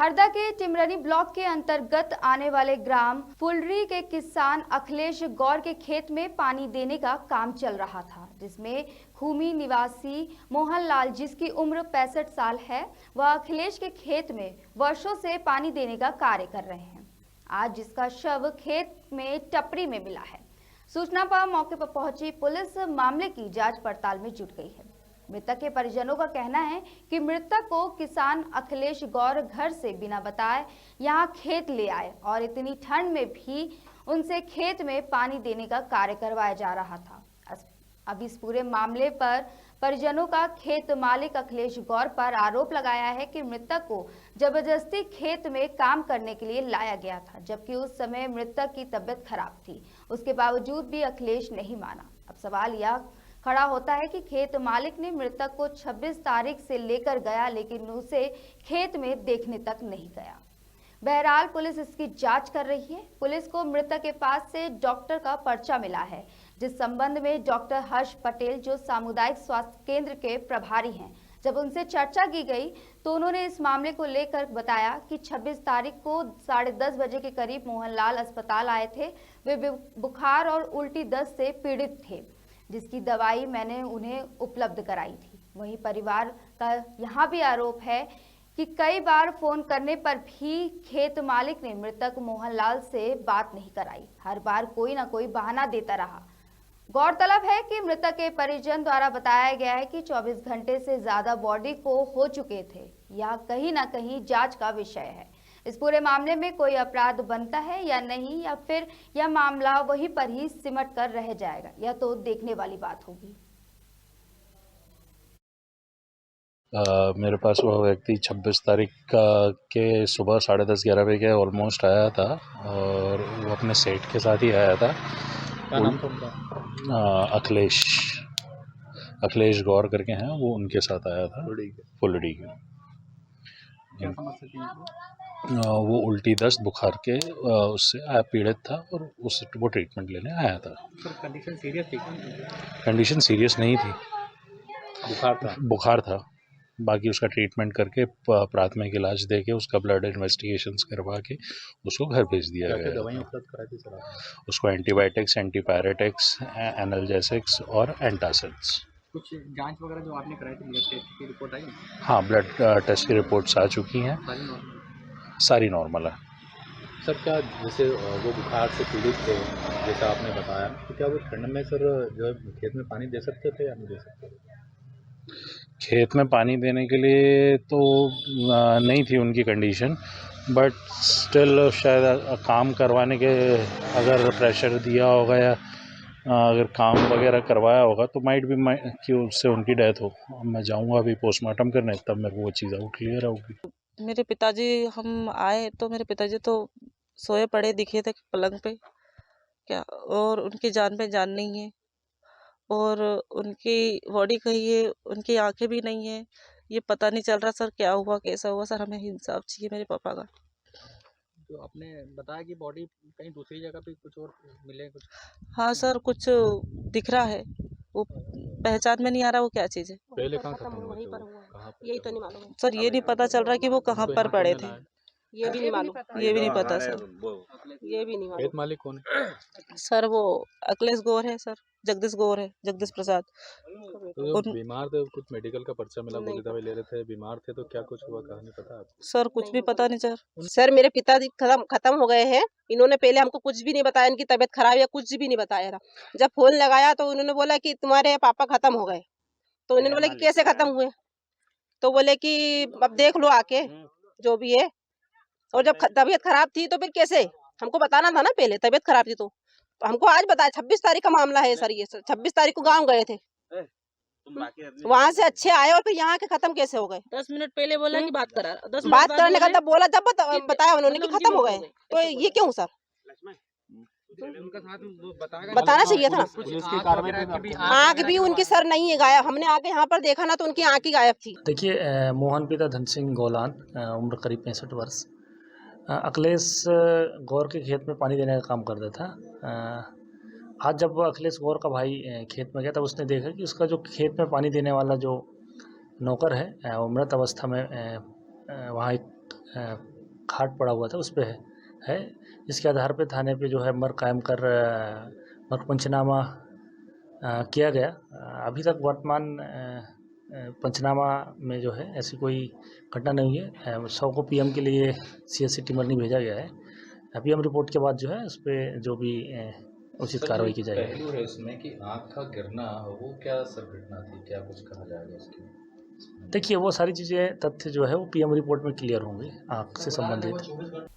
हरदा के टिमरनी ब्लॉक के अंतर्गत आने वाले ग्राम फुलरी के किसान अखिलेश गौर के खेत में पानी देने का काम चल रहा था, जिसमें खूमी निवासी मोहन लाल, जिसकी उम्र 65 साल है, वह अखिलेश के खेत में वर्षों से पानी देने का कार्य कर रहे हैं। आज जिसका शव खेत में टपरी में मिला है। सूचना पर मौके पर पहुंची पुलिस मामले की जांच पड़ताल में जुट गई है। मृतक के परिजनों का कहना है कि मृतक को किसान अखिलेश गौर घर से बिना बताए यहां खेत ले आए और इतनी ठंड में भी उनसे खेत में पानी देने का कार्य करवाया जा रहा था। अब इस पूरे मामले पर परिजनों का खेत मालिक अखिलेश गौर पर आरोप लगाया है कि मृतक को जबरदस्ती खेत में काम करने के लिए लाया गया था, जबकि उस समय मृतक की तबीयत खराब थी। उसके बावजूद भी अखिलेश नहीं माना। अब सवाल यह खड़ा होता है कि खेत मालिक ने मृतक को 26 तारीख से लेकर गया, लेकिन उसे खेत में देखने तक नहीं गया। बहरहाल पुलिस इसकी जांच कर रही है। पुलिस को मृतक के पास से डॉक्टर का पर्चा मिला है, जिस संबंध में डॉक्टर हर्ष पटेल, जो सामुदायिक स्वास्थ्य केंद्र के प्रभारी हैं, जब उनसे चर्चा की गई तो उन्होंने इस मामले को लेकर बताया कि 26 तारीख को 10:30 बजे के करीब मोहनलाल अस्पताल आए थे। वे बुखार और उल्टी दस्त से पीड़ित थे, जिसकी दवाई मैंने उन्हें उपलब्ध कराई थी। वहीं परिवार का यहाँ भी आरोप है कि कई बार फोन करने पर भी खेत मालिक ने मृतक मोहनलाल से बात नहीं कराई। हर बार कोई ना कोई बहाना देता रहा। गौरतलब है कि मृतक के परिजन द्वारा बताया गया है कि 24 घंटे से ज्यादा बॉडी को हो चुके थे। यह कहीं ना कहीं जांच का विषय है। इस पूरे मामले में कोई अपराध बनता है या नहीं, या फिर यह मामला वहीं पर ही सिमट कर रह जाएगा, यह तो देखने वाली बात होगी। मेरे पास वह व्यक्ति 26 तारीख के सुबह 10:30-11 बजे के ऑलमोस्ट आया था और वो अपने सेठ के साथ ही आया था। क्या नाम था उनका? अखिलेश गौर करके हैं, वो उनके साथ आया था फुलड़ी के। क्या समस्या थी उनको? वो उल्टी दस्त बुखार के उससे पीड़ित था और वो ट्रीटमेंट लेने आया था। सर कंडीशन सीरियस थी क्या? कंडीशन सीरियस नहीं थी, बुखार था। बाकी उसका ट्रीटमेंट करके प्राथमिक इलाज देके उसका ब्लड इन्वेस्टिगेशंस करवा के उसको घर भेज दिया गया। दवाइयाँ उपलब्ध कराई थी सर आपने? उसको एंटीबायोटिक्स, एंटीपायरेटिक्स, एनाल्जेसिक्स और एंटासिड्स। कुछ जांच वगैरह जो आपने कराई थी, ब्लड टेस्ट की रिपोर्ट आई? हाँ, ब्लड टेस्ट की रिपोर्ट्स आ चुकी हैं, सारी नॉर्मल है। सर क्या जैसे वो बुखार से पीड़ित थे जैसा आपने बताया, तो क्या वो ठंड में सर जो है खेत में पानी दे सकते थे या नहीं दे सकते थे? खेत में पानी देने के लिए तो नहीं थी उनकी कंडीशन, बट स्टिल शायद काम करवाने के अगर प्रेशर दिया होगा या अगर काम वगैरह करवाया होगा तो माइट भी कि उससे उनकी डेथ हो। मैं जाऊंगा अभी पोस्टमार्टम करने, तब मेरे को वो चीज़ आउट क्लियर होगी। मेरे पिताजी, हम आए तो मेरे पिताजी तो सोए पड़े दिखे थे पलंग पे क्या, और उनकी जान पे जान नहीं है और उनकी बॉडी कहीं है, उनकी आंखें भी नहीं है। ये पता नहीं चल रहा सर क्या हुआ, कैसा हुआ। सर हमें इंसाफ चाहिए मेरे पापा का। जो आपने बताया कि बॉडी कहीं दूसरी जगह पे कुछ और मिले कुछ? हाँ सर, कुछ दिख रहा है, वो पहचान में नहीं आ रहा वो क्या चीज़ है। पहले कहाँ खत्म हुआ? यही तो नहीं मालूम सर ये नहीं पता चल रहा कि वो कहाँ पर पड़े थे, ये भी नहीं मालूम ये भी नहीं पता सर। ये भी नहीं खेत मालूम मालिक कौन है? सर वो अखिलेश गौर है सर, जगदीश गौर है, जगदीश प्रसाद। तो जो बीमार थे, कुछ मेडिकल का पर्चा मिला, गोली दवाई ले रहे थे, बीमार थे, तो क्या कुछ हुआ, कहानी पता आपको? सर कुछ भी पता नहीं सर। सर मेरे पिताजी खत्म हो गए हैं। इन्होंने पहले हमको कुछ भी नहीं बताया, इनकी तबीयत खराब या कुछ भी नहीं बताया था। जब फोन लगाया तो उन्होंने बोला कि तुम्हारे पापा खत्म हो गए। तो इन्होंने बोला कि कैसे खत्म हुए, तो बोले कि अब देख लो आके जो भी है। और जब तबीयत खराब थी तो फिर कैसे, हमको बताना था ना पहले, तबीयत खराब थी तो हमको आज बताया। 26 तारीख का मामला है सर, ये 26 तारीख को गाँव गए थे, वहाँ से अच्छे आए और फिर यहाँ के खत्म कैसे हो गए? 10 मिनट पहले बोला कि बात करा, 10 मिनट बात करने का तब बोला, जब बताया उन्होंने कि खत्म हो गए। तो ये क्यों सर? बताना चाहिए था ना। आँख भी उनकी सर नहीं है गायब, हमने आके यहाँ पर देखा ना तो उनकी आँख ही गायब थी। देखिए, मोहन पिता धन सिंह गोलान, उम्र करीब 65 वर्ष, अखिलेश गौर के खेत में पानी देने का काम करता था। आज जब अखिलेश गौर का भाई खेत में गया तब उसने देखा कि उसका जो खेत में पानी देने वाला जो नौकर है वो मृत अवस्था में वहाँ एक खाट पड़ा हुआ था उस पे है। इसके आधार पे थाने पे जो है मर्ग कायम कर मर्ग पंचनामा किया गया। अभी तक वर्तमान पंचनामा में जो है ऐसी कोई घटना नहीं हुई है। शव को पीएम के लिए सीएचसी टिमरनी भेजा गया है। पीएम रिपोर्ट के बाद जो है उस पर जो भी उचित कार्रवाई की जाएगी। पहलू है उसमें कि आँख का गिरना वो क्या सर घटना थी, क्या कुछ कहा जाएगा इसके? देखिए वो सारी चीज़ें तथ्य जो है वो पीएम रिपोर्ट में क्लियर होंगे आँख से संबंधित।